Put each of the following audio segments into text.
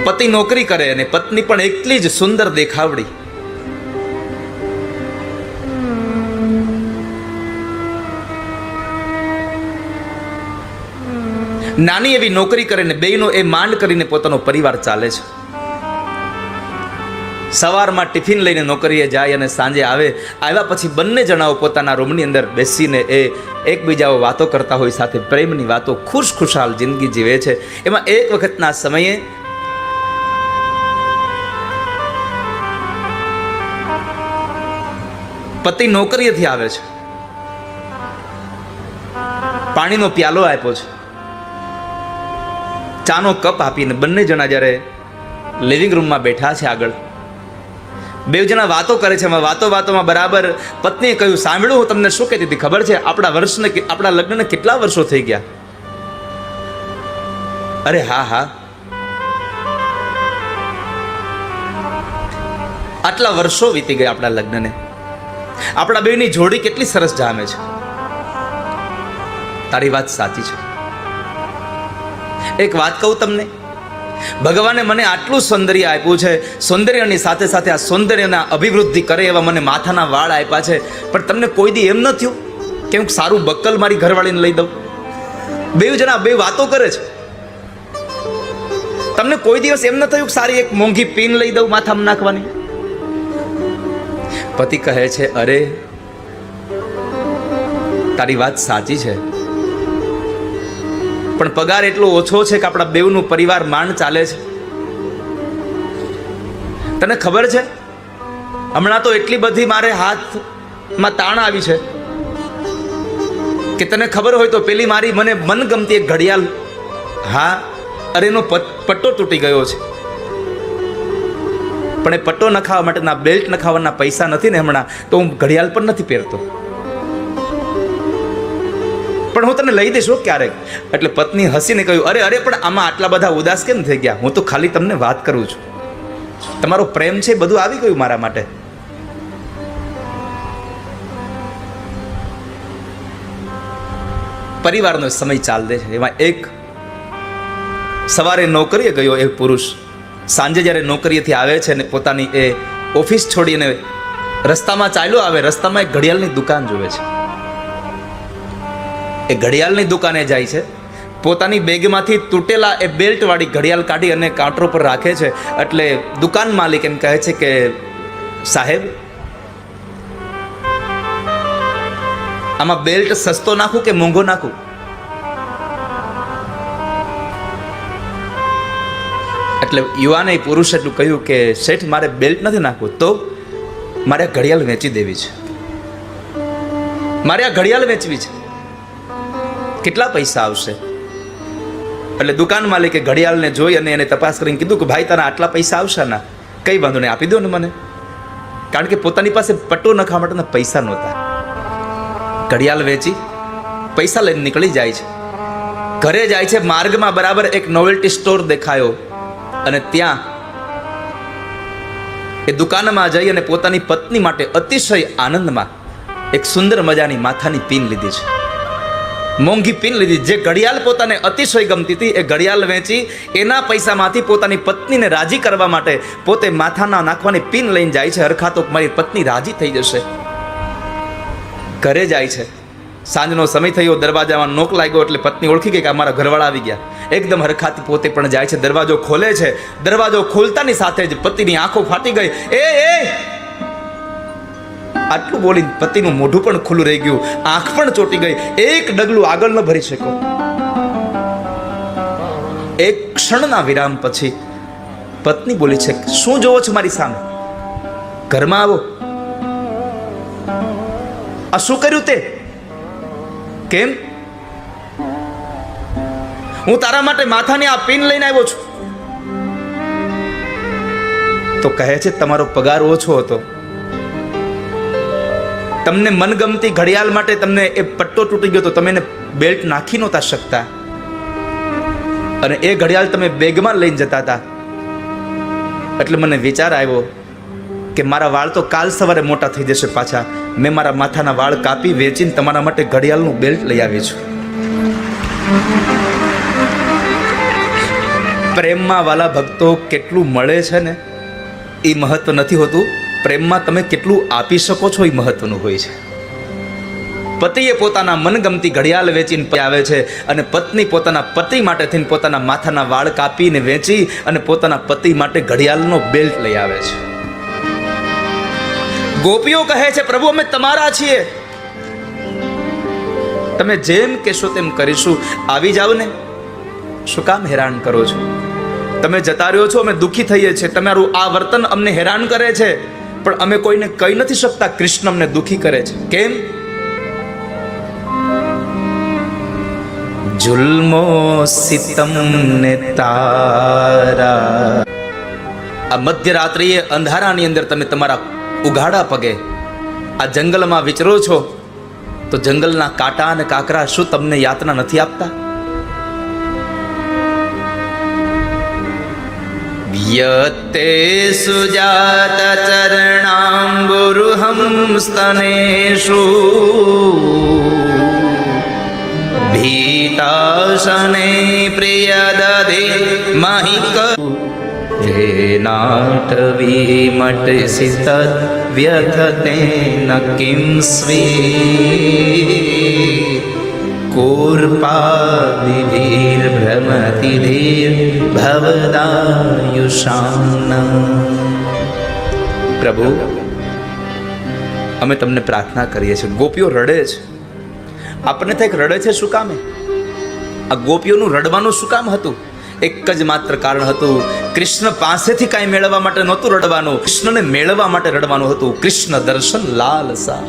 પતિ નોકરી કરે અને પત્ની પણ એટલી જ સુંદર દેખાવડી. નાની એવી નોકરી કરે ને બેયનો એ માંડ કરીને પોતાનો પરિવાર ચાલે છે. સવારમાં ટિફિન લઈને નોકરીએ જાય અને સાંજે આવ્યા પછી બંને જણાઓ પોતાના રૂમની અંદર બેસીને એ એકબીજાઓ વાતો કરતા હોય, સાથે પ્રેમની વાતો, ખુશખુશાલ જિંદગી જીવે છે. એમાં એક વખતના સમયે પતિ નોકરીએથી આવે છે, પાણીનો પ્યાલો આપ્યો છે, ચાનો કપ આપીને બંને જણા જ્યારે લિવિંગ રૂમમાં બેઠા છે આગળ, બે જણા વાતો કરે છે. વાતોમાં બરાબર પત્નીએ કહ્યું, સાંભળ્યું, હું તમને શું કહેતી હતી ખબર છે? આપણા લગ્નને કેટલા વર્ષો થઈ ગયા? અરે હા, આટલા વર્ષો વીતી ગયા આપણા લગ્નને. આપણા બેની જોડી કેટલી સરસ જામે છે. તારી વાત સાચી છે. એક વાત કહું તમને, ભગવાને મને આટલું સૌંદર્ય આપ્યું છે, સૌંદર્યની સાથે સાથે આ સૌંદર્યના અભિવૃદ્ધિ કરે એવા મને માથાના વાળ આપ્યા છે, પણ તમને કોઈ દી એમ ન થયું કે હું સારું બક્કલ મારી ઘરવાળીને લઈ દઉં? બે જણા બે વાતો કરે છે, તમને કોઈ દિવસ એમ ન થયું કે સારી એક મોંઘી પિન લઈ દઉં માથામાં નાખવાની? પતિ કહે છે, અરે તારી વાત સાચી છે, પણ પગાર એટલો ઓછો છે કે આપણા બેવનું પરિવાર માંડ ચાલે છે. તને ખબર છે, હમણાં તો એટલી બધી મારે હાથમાં તાણ આવી છે કે તને ખબર હોય તો પેલી મારી મને મનગમતી એક ઘડિયાળ, હા, અરે એનો પટ્ટો તૂટી ગયો છે, પણ એ પટ્ટો નખાવવા માટેના બેલ્ટ નખાવવાના પૈસા નથી ને હમણાં, તો હું ઘડિયાળ પણ નથી પહેરતો, પણ હું તને લઈ દઈશ ક્યારેક. એટલે પત્ની હસીને કહ્યું, અરે પણ આમાં આટલા બધા ઉદાસ કેમ થઈ ગયા? હું તો ખાલી તમને વાત કરું છું, તમારો પ્રેમ છે બધું આવી ગયું મારા માટે. પરિવારનો સમય ચાલે છે. એમાં એક સવારે નોકરીએ ગયો એ પુરુષ સાંજે જ્યારે નોકરીએથી આવે છે ને પોતાની એ ઓફિસ છોડીને રસ્તામાં ચાલ્યો આવે, રસ્તામાં એક ઘડિયાળની દુકાન જોવે છે. એ ઘડિયાળની દુકાને જાય છે, પોતાની બેગમાંથી તૂટેલા એ બેલ્ટ વાળી ઘડિયાળ કાઢી અને કાઉન્ટર પર રાખે છે. એટલે દુકાન માલિક એમ કહે છે કે સાહેબ, આમાં બેલ્ટ સસ્તો નાખું કે મોંઘો નાખું? એટલે યુવાને પુરુષ એટલું કહ્યું કે શેઠ, મારે બેલ્ટ નથી નાખવું, તો મારે આ ઘડિયાળ વેચી દેવી છે, મારે આ ઘડિયાળ વેચવી છે, કેટલા પૈસા આવશે? એટલે દુકાન માલિકે ઘડિયાળને જોઈ અને એને તપાસ કરીને કીધું કે ભાઈ, તારા આટલા પૈસા આવશે ના? કઈ વાંધો નહીં, આપી દો ને મને. કારણ કે પોતાની પાસે પટ્ટો નખાવા માટેના પૈસા નહોતા. ઘડિયાળ વેચી પૈસા લઈને નીકળી જાય છે. ઘરે જાય છે, માર્ગમાં બરાબર એક નોવેલ્ટી સ્ટોર દેખાયો અને ત્યાં એ દુકાનમાં જઈ અને પોતાની પત્ની માટે અતિશય આનંદમાં એક સુંદર મજાની માથાની પિન લીધી છે, મોંઘી પિન લીધી. જે ઘડિયાળ પોતાને અતિશય ગમતી હતી એ ઘડિયાળ વેચી એના પૈસામાંથી પોતાની પત્નીને રાજી કરવા માટે પોતે માથાના નાખવાની પિન લઈને જાય છે. હરખા તો મારી પત્ની રાજી થઈ જશે. ઘરે જાય છે, સાંજનો સમય થયો, દરવાજામાં નોક લાગ્યો એટલે પત્ની ઓળખી ગઈ કે અમારા ઘરવાળા આવી ગયા. એકદમ હરખાથી પોતે પણ જાય છે, દરવાજો ખોલે છે. દરવાજો ખોલતાની સાથે જ પતિની આંખો ફાટી ગઈ. એ આટલું બોલી પતિનું મોઢું પણ ખુલ્લું રહી ગયું, આંખ પણ ચોટી ગઈ. એક ડગલું આગળ ન ભરી શક્યો. એક ક્ષણના વિરામ પછી પત્ની બોલી છે, શું જોવો છો મારી સામે? ઘરમાં આવો. આ શું કર્યું તે? કેમ? હું તારા માટે માથાની આ પિન લઈને આવ્યો છું. તો કહે છે, તમારો પગાર ઓછો હતો, તમને મનગમતી ઘડિયાળ માટે તમને એ પટ્ટો તૂટી ગયો તો તમે એને બેલ્ટ નાખી નહોતા શકતા, અને એ ઘડિયાળ તમે બેગમાં લઈને જતા હતા. એટલે મને વિચાર આવ્યો કે મારા વાળ તો કાલ સવારે મોટા થઈ જશે પાછા. મેં મારા માથાના વાળ કાપી વેચીને તમારા માટે ઘડિયાળનું બેલ્ટ લઈ આવી છું. પ્રેમમાં વાલા ભક્તો કેટલું મળે છે ને એ મહત્વ નથી હોતું, પ્રેમમાં તમે કેટલું આપી શકો છો એ મહત્વનું હોય છે. પતિએ પોતાના મનગમતી ઘડિયાળ વેચીને આવે છે અને પત્ની પોતાના પતિ માટે થઈને પોતાના માથાના વાળ કાપીને વેચી અને પોતાના પતિ માટે ઘડિયાળનો બેલ્ટ લઈ આવે છે. ગોપીઓ કહે છે, પ્રભુ અમે તમારા છીએ, તમે જેમ કહેશો તેમ કરીશું, આવી જાવ ને, શું કામ હેરાન કરો છો? તમે જતા રહ્યો છો, અમે દુઃખી થઈએ છીએ, તમારું આ વર્તન અમને હેરાન કરે છે, પણ અમે કોઈને કહી નથી શકતા. કૃષ્ણ અમને દુઃખી કરે છે. કેમ? જુલ્મો સિતમ ને તારા. આ મધ્યરાત્રિએ અંધારાની અંદર તમે તમારા ઉઘાડા પગે આ જંગલમાં વિચરો છો, તો જંગલના કાંટા અને કાકરા શું તમને યાતના નથી આપતા? યતે સુજાત ચરણાંબુરુહં સ્તનેષુ ભીતાશને પ્રિયદધે મહિક નાટવી મટસી તદ વ્યથતેન કિં સ્વી કૂર્પાદિભીર ભ્રમતિધીર ભવદાયુષાન. પ્રભુ, અમે તમને પ્રાર્થના કરીએ છીએ. ગોપીઓ રડે છે, આપણને થાય રડે છે શું કામે? આ ગોપીઓનું રડવાનું શું કામ હતું? એક જ માત્ર કારણ હતું, કૃષ્ણ પાસેથી કાંઈ મેળવવા માટે નહોતું રડવાનું, કૃષ્ણને મેળવવા માટે રડવાનું હતું. કૃષ્ણ દર્શન લાલસા,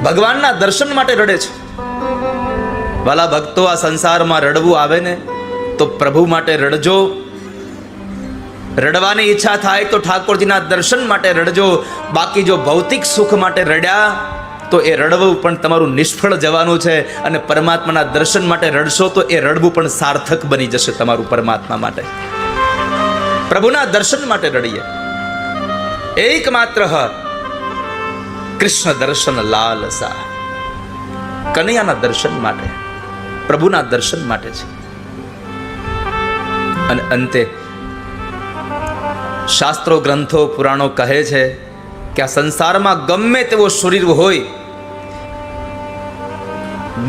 ભગવાનના દર્શન માટે રડે છે. વાલા ભક્તો, આ સંસારમાં રડવું આવે ને તો પ્રભુ માટે રડજો. રડવાની ઈચ્છા થાય તો ઠાકોરજીના દર્શન માટે રડજો. બાકી જો ભૌતિક સુખ માટે રડ્યા તો એ રડવું પણ તમારું નિષ્ફળ જવાનું છે, અને પરમાત્માના દર્શન માટે રડશો તો એ રડવું પણ સાર્થક બની જશે તમારું પરમાત્મા માટે. પ્રભુના દર્શન માટે રડીએ. એકમાત્ર કૃષ્ણ દર્શન લાલસા, કનૈયાના દર્શન માટે, પ્રભુના દર્શન માટે છે. અને અંતે શાસ્ત્રો, ગ્રંથો, પુરાણો કહે છે કે આ સંસારમાં ગમે તેવો શરીર હોય,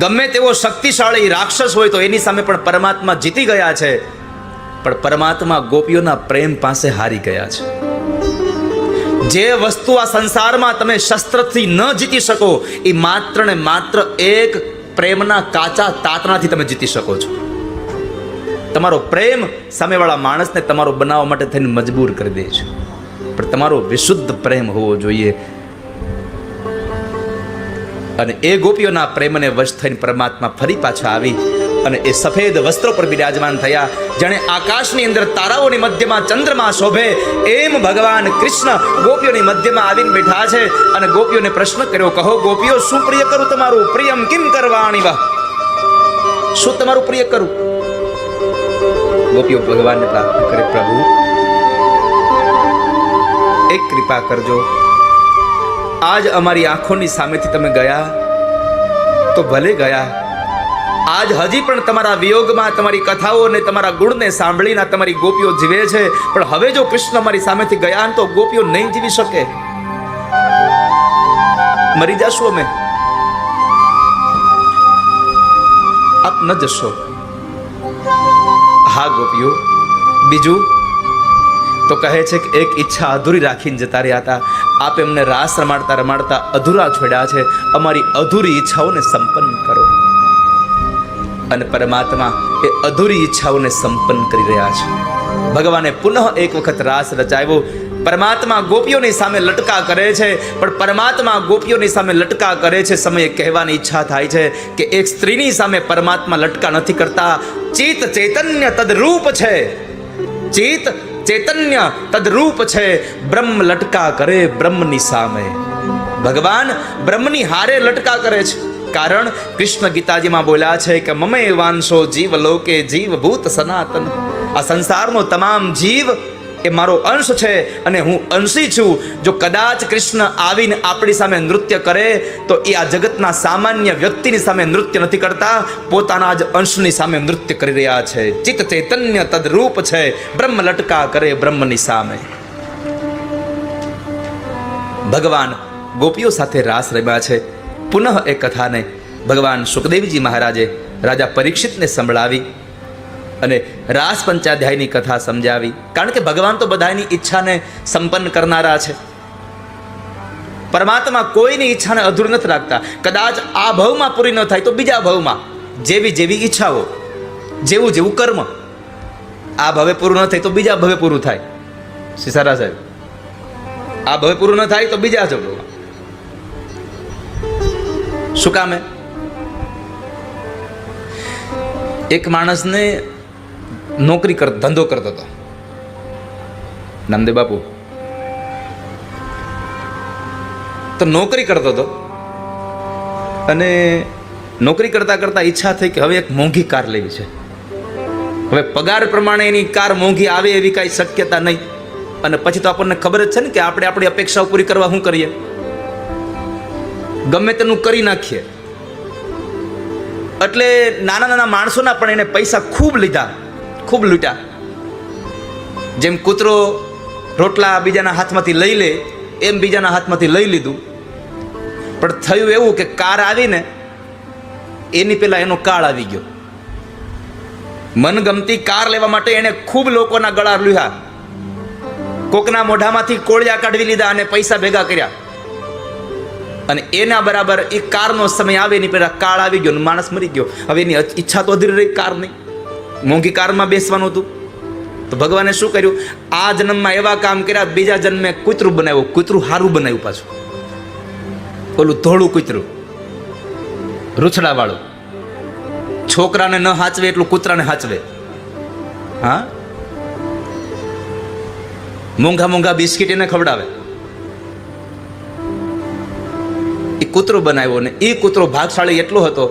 ગમે તેવો શક્તિશાળી રાક્ષસ હોય, તો એની સામે પણ પરમાત્મા જીતી ગયા છે. પણ પરમાત્મા ગોપીઓના પ્રેમ પાસે હારી ગયા છે. જે વસ્તુ આ સંસારમાં તમે શસ્ત્રથી ન જીતી શકો, એ માત્ર ને માત્ર એક પ્રેમના કાચા તાતણાથી તમે જીતી શકો છો. તમારો પ્રેમ સામેવાળા માણસને તમારો બનાવવા માટે થઈને મજબૂર કરી દે છે, પણ તમારો વિશુદ્ધ પ્રેમ હોવો જોઈએ. અને એ ગોપીઓના પ્રેમને વશ થઈને પરમાત્મા ફરી પાછા આવી અને એ સફેદ વસ્ત્રો પર બિરાજમાન થયા. જાણે આકાશની અંદર તારાઓની મધ્યમાં ચંદ્રમા શોભે, એમ ભગવાન કૃષ્ણ ગોપીઓની મધ્યમાં આવીને બેઠા છે. અને ગોપીઓને પ્રશ્ન કર્યો, કહો ગોપીઓ, શું પ્રિય કરું તમારું? પ્રિયમ કિમ કરવાણી વા, શું તમારું પ્રિય કરું? ગોપીઓ ભગવાનને પ્રાર્થના કરે, પ્રભુ એક કૃપા કરજો, આજ અમારી આંખોની સામેથી તમે ગયા તો ભલે ગયા, આજ હજી પણ તમારા વિયોગમાં તમારી કથાઓ અને તમારા ગુણને સાંભળીને તમારી ગોપીઓ જીવે છે. પણ હવે જો કૃષ્ણ અમારી સામેથી ગયા તો ગોપીઓ નહીં જીવી શકે, મરી જશું અમે. આપ ન જશો. હા ગોપીઓ, બીજું તો કહે છે કે એક ઈચ્છા અધૂરી રાખીને જતા રહ્યા હતા, આપ એમને રાસ રમાડતા રમાડતા અધૂરા છોડ્યા છે. અમારી અધૂરી ઈચ્છાઓને સંપન્ન કરો. અને પરમાત્મા એ અધૂરી ઈચ્છાઓને સંપન્ન કરી રહ્યા છે. ભગવાને પુનઃ એક વખત રાસ રચાવ્યો. પરમાત્મા ગોપીઓની સામે લટકા કરે છે, પણ પરમાત્મા ગોપીઓની સામે લટકા કરે છે સમયે કહેવાની ઈચ્છા થાય છે કે એક સ્ત્રીની સામે પરમાત્મા લટકા નથી કરતા. ચિત ચૈતન્ય તદરૂપ છે, ચિત ચૈતન્ય તદરૂપ છે. બ્રહ્મ લટકા કરે બ્રહ્મની સામે. ભગવાન બ્રહ્મની હારે લટકા કરે છે. કારણ કૃષ્ણ ગીતાજીમાં બોલ્યા છે કે મમે વાંશો જીવ લોકે જીવ ભૂત સનાતન. આ સંસારનો તમામ જીવ એ મારો અંશ છે અને હું અંશી છું. જો કદાચ કૃષ્ણ આવીને આપણી સામે નૃત્ય કરે તો એ આ જગતના સામાન્ય વ્યક્તિની સામે નૃત્ય નથી કરતા, પોતાના જ અંશની સામે નૃત્ય કરી રહ્યા છે. ચિત્ત ચૈતન્ય તદરૂપ છે, બ્રહ્મ લટકા કરે બ્રહ્મની સામે. ભગવાન ગોપીઓ સાથે રાસ રમ્યા છે. પુનઃ એ કથાને ભગવાન સુખદેવજી મહારાજે રાજા પરીક્ષિતને સંભળાવી અને રાસ પંચાધ્યાયની કથા સમજાવી. કારણ કે ભગવાન તો બધાની ઈચ્છાને સંપન્ન કરનારા છે. પરમાત્મા કોઈની ઈચ્છાને અધૂરી નથી રાખતા. કદાચ આ ભવમાં પૂરી ન થાય તો બીજા ભવમાં જેવી જેવી ઈચ્છાઓ, જેવું જેવું કર્મ, આ ભવે પૂરું ન થાય તો બીજા ભવે પૂરું થાય. સિસારા સાહેબ, આ ભવે પૂરું ન થાય તો બીજા જ ભવમાં. શું કામે? એક માણસને નોકરી ધંધો કરતો હતો નામદેવ બાપુ. તો નોકરી કરતો હતો અને નોકરી કરતા કરતા ઈચ્છા થઈ કે હવે એક મોંઘી કાર લેવી છે. હવે પગાર પ્રમાણે એની કાર મોંઘી આવે એવી કાંઈ શક્યતા નહીં. અને પછી તો આપણને ખબર જ છે ને કે આપણે આપણી અપેક્ષાઓ પૂરી કરવા શું કરીએ, ગમે તેનું કરી નાખીએ. એટલે નાના નાના માણસોના પણ એને પૈસા ખૂબ લીધા, ખૂબ લૂંટ્યા. જેમ કૂતરો રોટલા બીજાના હાથમાંથી લઈ લે એમ બીજાના હાથમાંથી લઈ લીધું. પણ થયું એવું કે કાર આવીને એની પહેલા એનો કાળ આવી ગયો. મનગમતી કાર લેવા માટે એને ખૂબ લોકોના ગળા લૂહ્યા, કોકના મોઢામાંથી કોળિયા કાઢવી લીધા અને પૈસા ભેગા કર્યા. અને એના બરાબર એ કારનો સમય આવે એની પહેલા કાળ આવી ગયો, માણસ મરી ગયો. હવે એની ઈચ્છા તો અધૂરી રહી કાર નહીં, મોંઘી કારમાં બેસવાનું હતું. તો ભગવાને શું કર્યું? આ જન્મમાં એવા કામ કર્યા, બીજા જન્મે કૂતરું બનાવ્યું. કૂતરું સારું બનાવ્યું પાછું, ઓલું ધોળું કૂતરું, રૂછડા વાળું. છોકરાને ન હાચવે એટલું કૂતરાને હાચવે. હા, મોંઘા મોંઘા બિસ્કીટ એને ખવડાવે. એ કૂતરો બનાવ્યો ને એ કૂતરો ભાગશાળી એટલો હતો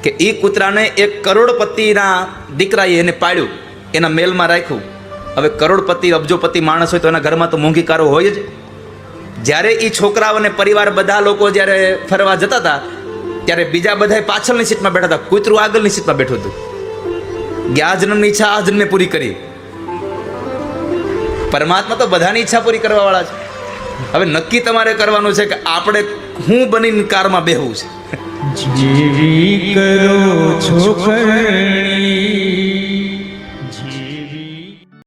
કે એ કૂતરાને એક કરોડપતિના દીકરાએ એને પાળ્યું, એના મેલમાં રાખ્યું. હવે કરોડપતિ અબજોપતિ માણસ હોય તો એના ઘરમાં તો મોંઘી કારો હોય જ. જ્યારે એ છોકરાઓ અને પરિવાર બધા લોકો જ્યારે ફરવા જતા હતા ત્યારે બીજા બધા પાછળની સીટમાં બેઠા હતા, કૂતરું આગળની સીટમાં બેઠું હતું. ગયા જન્મની ઈચ્છા આ જન્મે પૂરી કરી. પરમાત્મા તો બધાની ઈચ્છા પૂરી કરવા વાળા છે. હવે નક્કી તમારે કરવાનું છે કે આપણે હું બનીને કારમાં બેહવું છે. જીવી કરો છો કરણી